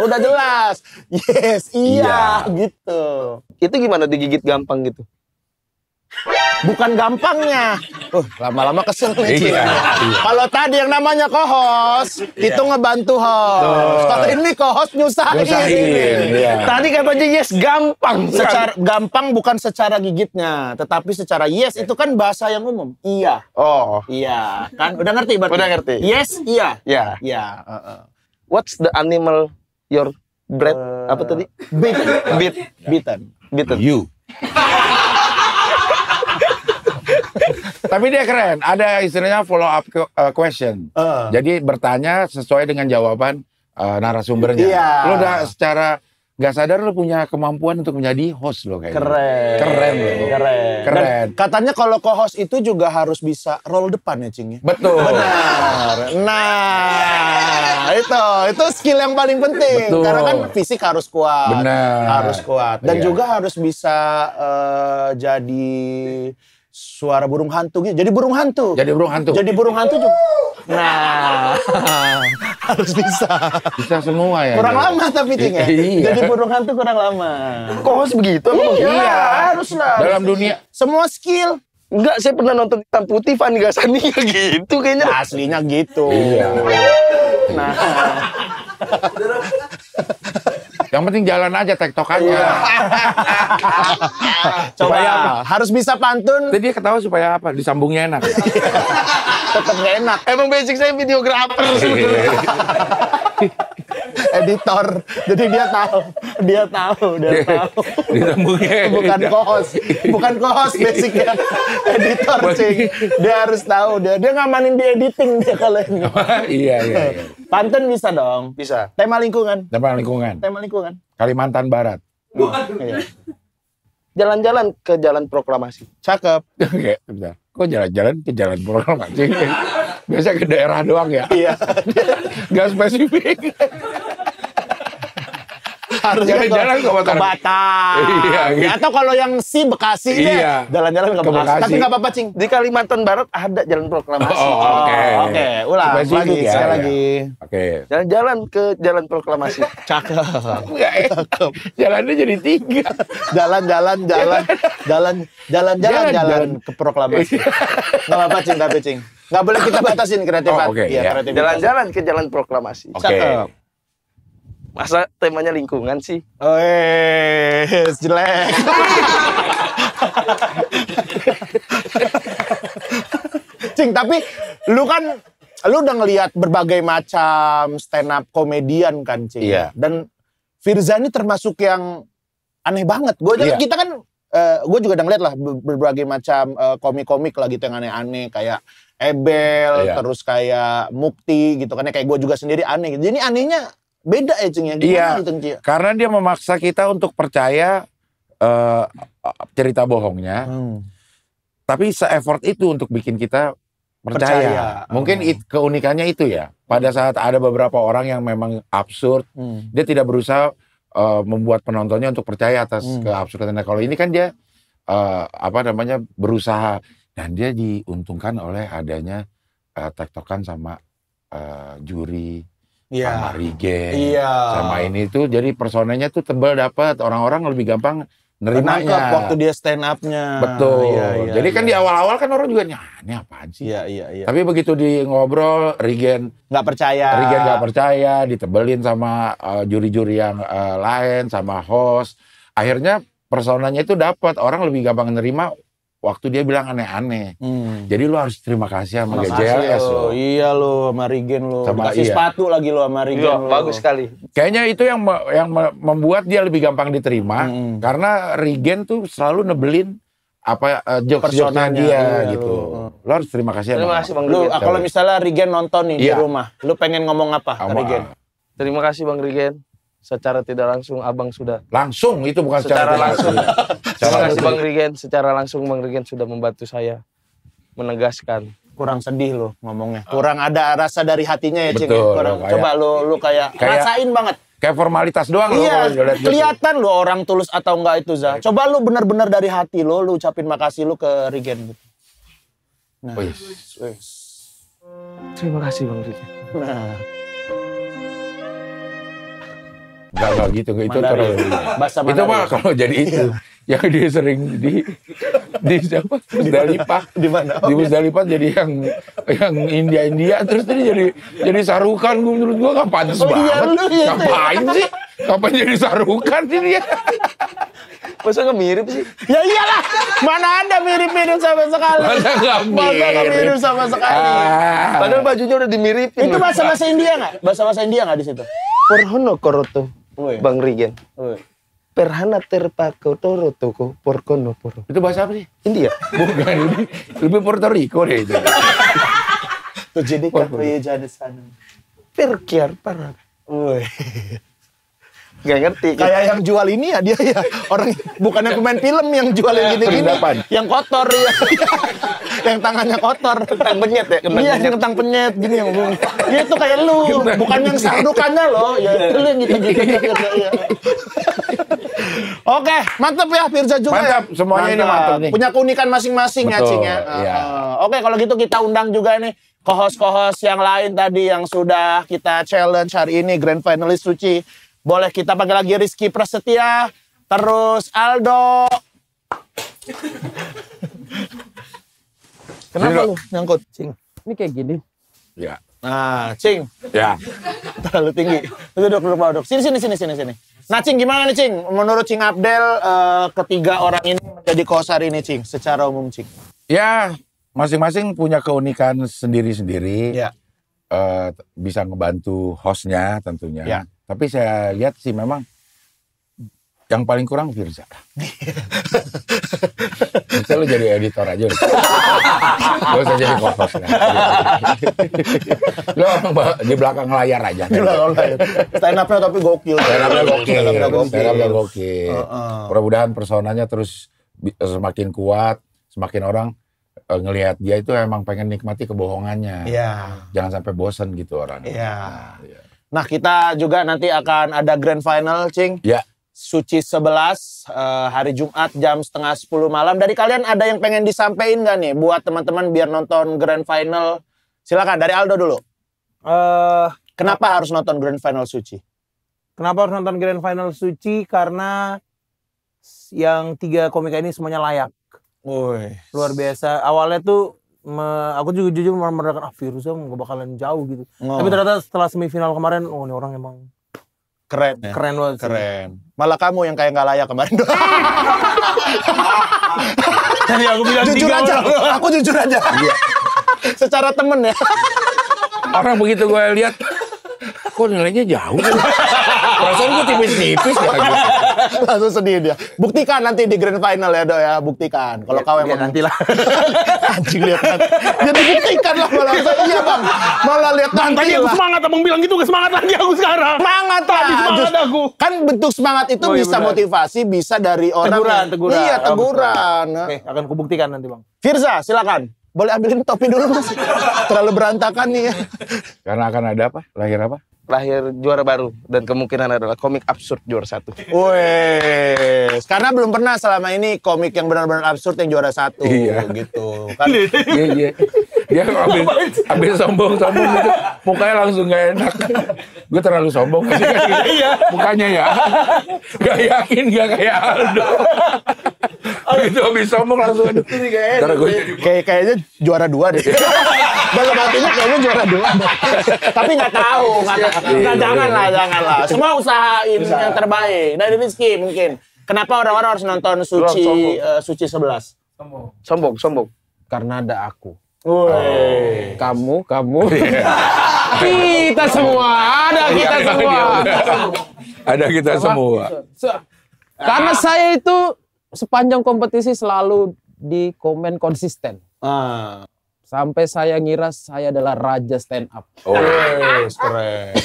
Udah jelas. Yes, iya. Gitu. Itu gimana digigit gampang gitu? Bukan gampangnya. Lama-lama kesel nih. Iya. Kalau tadi yang namanya co-host, itu ngebantu host. Kalau ini co-host nyusahin. Iya. Tadi katanya yes gampang. Secara gampang bukan secara gigitnya, tetapi secara yes itu kan bahasa yang umum. Iya. Oh, Iya. Kan udah ngerti berarti? Udah ngerti. Yes, iya. ya. Iya. What's the animal your bread? Apa tadi? Bitten. Bitten. You. Tapi dia keren. Ada istilahnya follow up question. Jadi bertanya sesuai dengan jawaban narasumbernya. Iya. Lo udah secara nggak sadar lo punya kemampuan untuk menjadi host lo kayaknya. Keren lo. Keren. Dan katanya kalau co-host itu juga harus bisa roll depan ya, Cing. Betul. Benar. Nah, itu skill yang paling penting. Betul. Karena kan fisik harus kuat. Benar. Harus kuat. Dan Iya. juga harus bisa jadi suara burung hantu gitu. Jadi burung hantu. Jadi burung hantu juga. Nah, harus bisa. bisa semua ya. Kurang lama tapi Cing ya. Iya. Jadi burung hantu kurang lama. Kok harus begitu? Iya, haruslah. Dalam dunia Semua skill. Enggak, saya pernah nonton Hitam Putih, Fanny Gasani gitu kayaknya. Aslinya gitu. Iya. Nah, yang penting jalan aja tektokannya. coba Supaya apa? harus bisa pantun. Jadi dia ketawa supaya apa? Disambungnya enak. Tetap gak enak. Emang basic saya videografer. Editor. Jadi dia tahu. Disambungnya. Bukan co-host basicnya. Editor, Cing. Dia harus tahu. Dia ngamanin di editing dia kalau ini. Iya. Pantun bisa dong. Bisa. Tema lingkungan. Tema lingkungan. Kalimantan Barat. Iya. Jalan-jalan ke Jalan Proklamasi. Cakep. Oke, bentar. Kok jalan-jalan ke jalan proklamasi? Biasa ke daerah doang ya? Iya. Gak spesifik. Harus Jalan-jalan ke Batam. Iya, gitu. Atau kalau yang si Bekasi Iya. jalan-jalan ke Ke Bekasi. Bekasi. Tapi nggak apa-apa, Cing. Di Kalimantan Barat ada Jalan Proklamasi. Oke. Ulang Spesifik lagi, ya, sekali ya. lagi. Oke. Jalan-jalan ke Jalan Proklamasi. Cakep. Enggak enak. Jalannya jadi 3. Jalan ke proklamasi. Nggak apa-apa, Cing, tapi Cing. Nggak boleh kita batasin kreativitas. Oh, oke, Iya, ya. kreativitas. Jalan-jalan ke jalan proklamasi. Oke. Cakep. Masa temanya lingkungan sih? Jelek. Cing, tapi lu udah ngelihat berbagai macam stand up komedian kan, Cing. Iya. Dan Firza ini termasuk yang aneh banget. Iya. Kita kan gue juga udah ngeliat lah berbagai macam komik-komik lah gitu yang aneh-aneh kayak Ebel, Iya. terus kayak Mukti gitu kan, kayak gue juga sendiri aneh gitu. Jadi anehnya beda ya, Cing, ya. Gimana Iya, gitu, Cing? karena dia memaksa kita untuk percaya cerita bohongnya, tapi se-effort itu untuk bikin kita percaya. Mungkin keunikannya itu ya. Pada saat ada beberapa orang yang memang absurd, dia tidak berusaha membuat penontonnya untuk percaya atas keabsurdannya. Kalau ini kan dia berusaha, dan dia diuntungkan oleh adanya tektokan sama juri. Sama Rigen, sama ini tuh jadi personanya tuh tebal dapat, orang-orang lebih gampang nerimanya. Waktu dia stand up-nya. Betul. Jadi kan di awal-awal kan orang juga ini apaan sih? Iya. Tapi begitu di ngobrol, Rigen Nggak percaya. nggak percaya, ditebelin sama juri-juri yang lain, sama host. Akhirnya personanya itu dapat, orang lebih gampang nerima waktu dia bilang aneh-aneh. Jadi lu harus terima kasih sama GJLS lo. Iya lo, sama Rigen lo. Sama- Dikasih iya. sepatu lagi lo sama Rigen. Iya, lo. bagus sekali. Kayaknya itu yang membuat dia lebih gampang diterima, karena Rigen tuh selalu nebelin jokes-jokesnya Personanya, dia iya, gitu. lu. Lo harus terima kasih. Terima sama- kasih Bang Lu Rigen. kalau misalnya Rigen nonton nih di Iya. rumah, lu pengen ngomong apa ke Sama- Rigen? Terima kasih Bang Rigen. Secara tidak langsung abang sudah. Langsung itu bukan Secara secara langsung. langsung. Terima kasih Bang Rigen. Secara langsung Bang Rigen sudah membantu saya menegaskan. Kurang sedih lo ngomongnya. Kurang ada rasa dari hatinya ya, Cing. Betul, Kurang. kayak- Coba lu kayak rasain banget. Kayak formalitas doang lo Iya, kalau lihat gitu. kelihatan lo orang tulus atau enggak itu, Za. Coba lu benar-benar dari hati lu ucapin makasih lu ke Rigen gitu. Nah, Wih. Terima kasih Bang Rigen. nah. Enggak gitu, itu Mandarin. terlalu. Bahasa Itu Mandarin. mah kalau jadi itu yang dia sering di siapa? Musdalifah. Di mana? Di Musdalifah jadi yang India terus dia jadi sarukan. Menurut gua nggak pantas Oh, iya, banget. lu ya, Ngapain sih? Kapan jadi sarukan sih dia? Masa nggak mirip sih? Ya iyalah, mana ada mirip-mirip sama sekali. Masa nggak mirip? Sama sekali. Padahal bajunya udah dimiripin. Itu bahasa India nggak? Bahasa India nggak di situ? Porhono koroto. Woi. Bang Rigen. Woi. Perhana terpaku toro toko porkono poro. Itu bahasa apa sih? India. Bukan ini. Lebih Puerto Rico deh itu. Tuh jadi kafe jadi sana. Perkiar parah. Woi. Gak ngerti. Kayak yang jual ini ya dia ya orang bukan yang pemain film yang jual yang gini-gini, Perindapan. yang kotor ya, yang tangannya kotor, Kentang penyet ya? Kentang iya penyet. kentang penyet gini yang ngomong. Dia itu kayak lu, bukan yang sardukannya loh, ya itu lu yang gitu-gitu. Ya. Oke, mantap ya Firza juga. Mantap, ya? semuanya ini mantap nih. Punya keunikan masing-masing ya, Betul, Cing ya. iya. Oke, kalau gitu kita undang juga nih co-host yang lain tadi yang sudah kita challenge hari ini, Grand Finalist Suci. Boleh kita panggil lagi Rizky Prasetya, terus Aldo. Kenapa lu nyangkut, Cing? Ini kayak gini. Ya. Nah, Cing, Ya. terlalu tinggi. Duduk. Sini. Nah, Cing, gimana nih, Cing? Menurut Cing Abdel, ketiga orang ini menjadi co-host hari ini, Cing, secara umum, Cing. Ya, masing-masing punya keunikan sendiri-sendiri. Ya. Bisa ngebantu hostnya tentunya. Ya. Tapi saya lihat sih memang yang paling kurang Firza. Bisa lu jadi editor aja. Gak usah jadi co-host. Lu di belakang layar aja. Stand up-nya tapi gokil. Stand-up-nya gokil. Stand-up-nya gokil. Mudah-mudahan personanya terus semakin kuat, semakin orang ngelihat dia itu emang pengen nikmati kebohongannya. Iya. Jangan sampai bosan gitu orang. Iya. Nah, kita juga nanti akan ada grand final, Cing. Ya. Suci 11 hari Jumat jam 9:30 malam. Dari kalian ada yang pengen disampaikan nggak nih buat teman-teman biar nonton grand final? Silakan dari Aldo dulu. Kenapa harus nonton grand final Suci? Kenapa harus nonton Grand Final Suci? Karena yang 3 komika ini semuanya layak. Woi. Luar biasa. Awalnya tuh aku juga jujur merendahkan Firza nggak bakalan jauh gitu. Tapi ternyata setelah semifinal kemarin, ini orang emang keren ya? Keren banget. Keren. Malah kamu yang kayak nggak layak kemarin. Tadi aku bilang jujur aja, aku jujur aja. Secara temen ya. Orang begitu gue lihat, kok nilainya jauh? Perasaan gue tipis-tipis ya. Gitu. Langsung sedih dia. Buktikan nanti di grand final ya, Dok ya. Buktikan. Kalau kau emang nanti lah. anjing lihat nanti. Ya dibuktikan lah malah. Iya bang. Malah lihat nanti Tadi aku lah. semangat, abang bilang gitu, gak semangat lagi aku sekarang. Semangat lah. Semangat aku. Kan bentuk semangat itu Oh, iya bisa benar. motivasi, bisa dari orang. Teguran. Iya, teguran. Oke, akan kubuktikan nanti bang. Firza, silakan. Boleh ambilin topi dulu Mas. Terlalu berantakan nih ya. Karena akan ada apa? Lahir apa? Lahir juara baru dan kemungkinan adalah komik absurd juara 1. Wes, karena belum pernah selama ini komik yang benar-benar absurd yang juara 1 Iya. gitu. Kan Iya. Dia habis sombong-sombong gitu, mukanya langsung gak enak. Gue terlalu sombong sih kan gitu. Mukanya ya. Gak yakin gak kayak Aldo. Begitu habis sombong langsung aduh. Karena gue kayaknya juara 2 deh. Dalam hatinya kayaknya juara 2. Tapi nggak tahu, janganlah. Semua usahain yang terbaik. Dari Rizky mungkin. Kenapa orang-orang harus nonton Suci 11? Sombong. Karena ada aku. Woi. Kamu. Kita semua. Ada kita semua. ada kita semua. Karena saya itu sepanjang kompetisi selalu di komen konsisten. Sampai saya ngira saya adalah raja stand up. Wes, keren.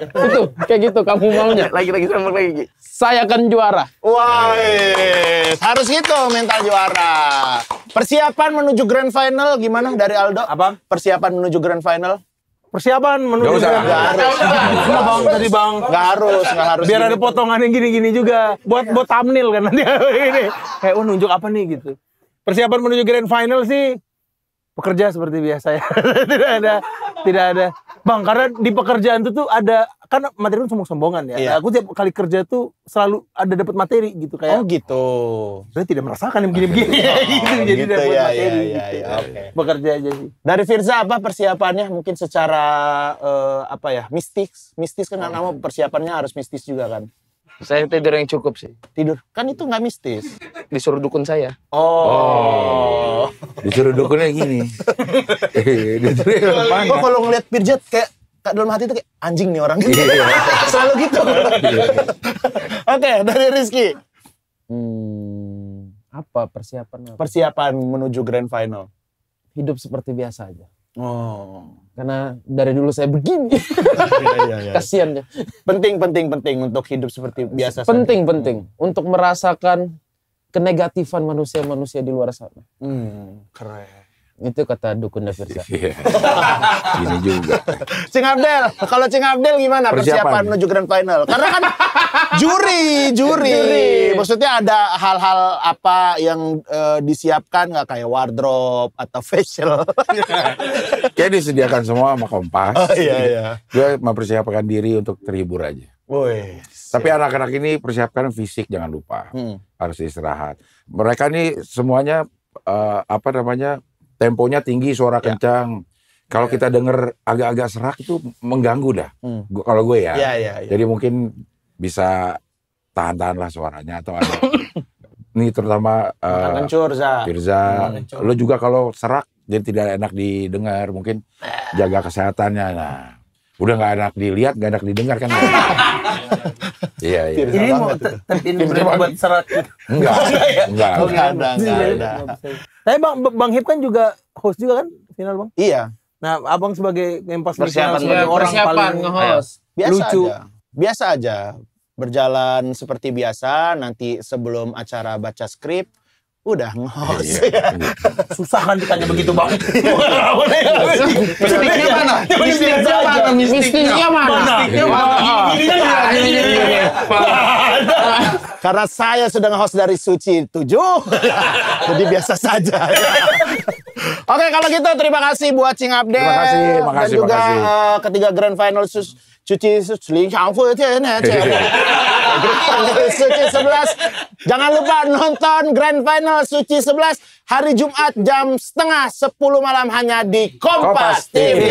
Itu kayak gitu kamu maunya. Lagi sombong lagi. Saya akan juara. Wah, harus gitu mental juara. Persiapan menuju grand final gimana dari Aldo? Apa? Persiapan menuju grand final? Persiapan menuju Nggak usah. Nggak harus. Enggak bang, tadi bang. Nggak harus. Biar gini. ada potongan yang gini-gini juga. Buat thumbnail kan nanti ini. Kayak nunjuk apa nih gitu. Persiapan menuju grand final sih pekerja seperti biasa ya. tidak ada. Bang, karena di pekerjaan itu tuh ada kan materi itu sombong-sombongan ya. Iya. Aku tiap kali kerja tuh selalu ada dapat materi gitu kayak. Oh gitu. Saya tidak merasakan yang begini-begini gitu. Jadi gitu, dapat ya, materi ya, gitu. ya, oke. Bekerja aja sih. Dari Firza apa persiapannya? Mungkin secara apa ya? Mistis kan nama persiapannya harus mistis juga kan? Saya tidur yang cukup sih. Tidur kan itu nggak mistis. Disuruh dukun saya. Oh. Disuruh dukunnya gini. Kok kalau ngeliat Firza kayak dalam hati itu kayak anjing nih orang gitu. Selalu gitu. Oke, dari Rizky. Apa persiapan? Persiapan menuju grand final. Hidup seperti biasa aja. Oh. Karena dari dulu saya begini. Iya. Kasian ya. Penting untuk hidup seperti biasa. Penting untuk merasakan kenegatifan manusia-manusia di luar sana. Keren. Itu kata dukun Firza. Iya. Gini juga. Cing Abdel, kalau Cing Abdel gimana persiapan menuju grand final? Karena kan juri. Maksudnya ada hal-hal apa yang disiapkan nggak kayak wardrobe atau facial? Kayak disediakan semua sama Kompas. Oh, iya. Gue mempersiapkan diri untuk terhibur aja. Woi. Tapi anak-anak ini persiapkan fisik jangan lupa. Harus istirahat. Mereka ini semuanya temponya tinggi, suara kencang. Kalau kita denger agak-agak serak itu mengganggu dah. Kalau gue ya. Iya. Jadi mungkin bisa tahan-tahan lah suaranya atau ada. Ini terutama Kencur, Firza. Lo juga kalau serak jadi tidak enak didengar. Mungkin jaga kesehatannya. Nah, udah nggak enak dilihat, nggak enak didengar kan. Iya. Ini mau tempin buat serat gitu. Enggak. Enggak ada. Tapi Bang Hip kan juga host juga kan final Bang? Iya. Nah, Abang sebagai yang pas Persiapan sebagai orang paling nge-host. Biasa aja. Berjalan seperti biasa, nanti sebelum acara baca skrip, udah nge-host. susah kan ditanya begitu Bang. Mistiknya mana? Mistisnya mana? Karena saya sudah nge-host dari Suci 7, jadi biasa saja. Oke, kalau gitu terima kasih buat Cing Abdel. Terima kasih, dan juga ketiga grand final Suci 11. Jangan lupa nonton Grand Final Suci 11 hari Jumat jam 9:30 malam hanya di Kompas TV.